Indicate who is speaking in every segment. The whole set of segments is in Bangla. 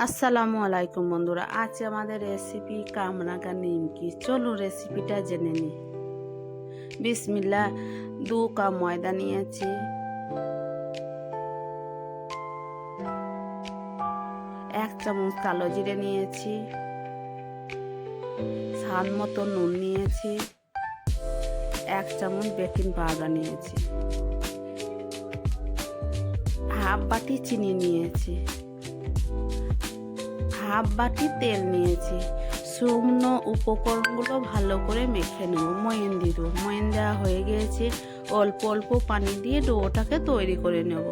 Speaker 1: আসসালামু আলাইকুম বন্ধুরা, আজ আমাদের রেসিপি কামরাঙ্গা নিমকি। চলো রেসিপিটা জেনে নিই। বিসমিল্লাহ। 2 কাপ ময়দা নিয়েছি, 1 চামচ কালো জিরে নিয়েছি, স্বাদ মতো নুন নিয়েছি, 1 চামচ বেকিং পাউডার নিয়েছি, হাফ বাটি চিনি নিয়েছি, হাফ বাটি তেল নিয়েছি। শুকনো উপকরণগুলো ভালো করে মেখে নেব। ময়ান দিব। ময়ান দেওয়া হয়ে গিয়েছে। অল্প অল্প পানি দিয়ে ডোটাকে তৈরি করে নেব।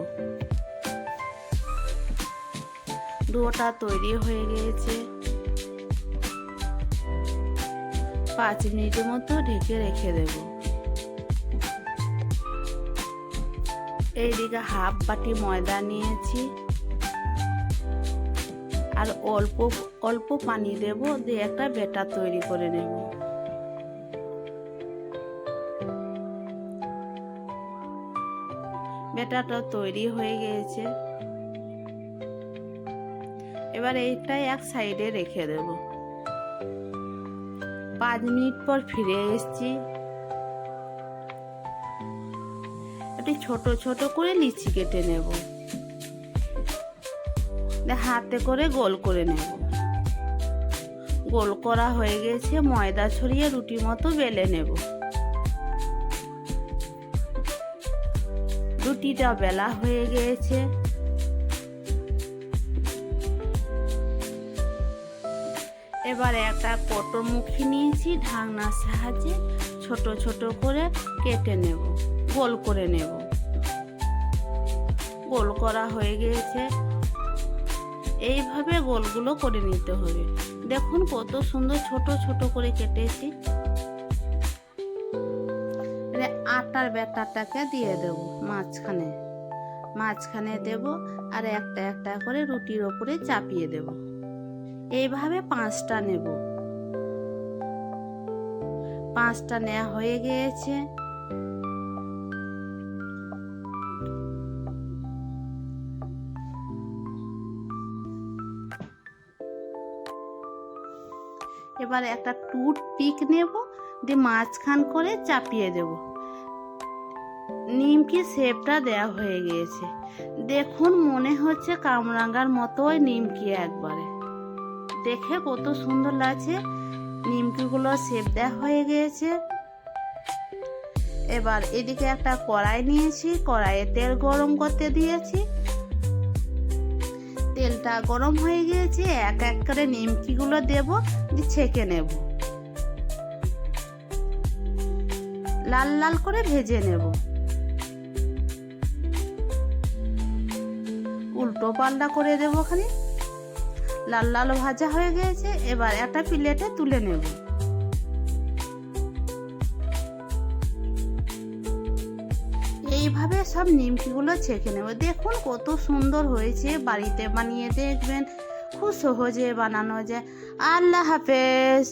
Speaker 1: ডোটা তৈরি হয়ে গিয়েছে। 5 মিনিটের মতো ঢেকে রেখে দেব। এইদিকে হাফ বাটি ময়দা নিয়েছি আর অল্প অল্প পানি দেব, দিয়ে একটা ব্যাটার তৈরি করে নেব। ব্যাটারটা তৈরি হয়ে গিয়েছে। এবার এইটাই এক সাইডে রেখে দেব। 5 মিনিট পর ফিরে এসেছি। একটু ছোট ছোট করে লিচি কেটে নেব। হাতে করে গোল করে নেব। গোল করা হয়ে গেছে। ময়দা ছড়িয়ে রুটি মতো বেলে নেব। রুটিটা বেলা হয়ে গিয়েছে। এবার একটা কটন মুখি নিয়েছি, ঢাকনার সাহায্যে ছোট ছোট করে কেটে নেব, গোল করে নেব। গোল করা হয়ে গিয়েছে। এইভাবে গোলগুলো করে নিতে হবে। দেখুন কত সুন্দর ছোট ছোট করে কেটেছি। আটার ব্যাটারটাকে দিয়ে দেব মাঝখানে দেব আর একটা একটা করে রুটির ওপরে চাপিয়ে দেব। এইভাবে 5টা নেব। 5টা নেওয়া হয়ে গিয়েছে। এবার একটা টুথপিক নেব, দিয়ে মাঝখান করে চাপিয়ে দেব। নিমকি শেপটা দেওয়া হয়ে গিয়েছে। দেখুন মনে হচ্ছে কামরাঙ্গার মতোই নিমকি। একবারে দেখে কত সুন্দর লাগছে। নিমকিগুলো শেপ দেওয়া হয়ে গিয়েছে। এবার এদিকে একটা কড়াই নিয়েছি, কড়াইয়ে তেল গরম করতে দিয়েছি। তেলটা গরম হয়ে গিয়েছে। এক এক করে নিমকিগুলো দেব, দিয়ে ছেঁকে নেব। লাল লাল করে ভেজে নেব। উল্টো পাল্টা করে দেব। খালি লাল লাল ভাজা হয়ে গিয়েছে। এবার একটা প্লেটে তুলে নেব। এইভাবে সব নিমকিগুলো ছেঁকে নেব। দেখুন কত সুন্দর হয়েছে। বাড়িতে বানিয়ে দেখবেন, খুব সহজে বানানো যায়। আল্লাহ হাফেজ।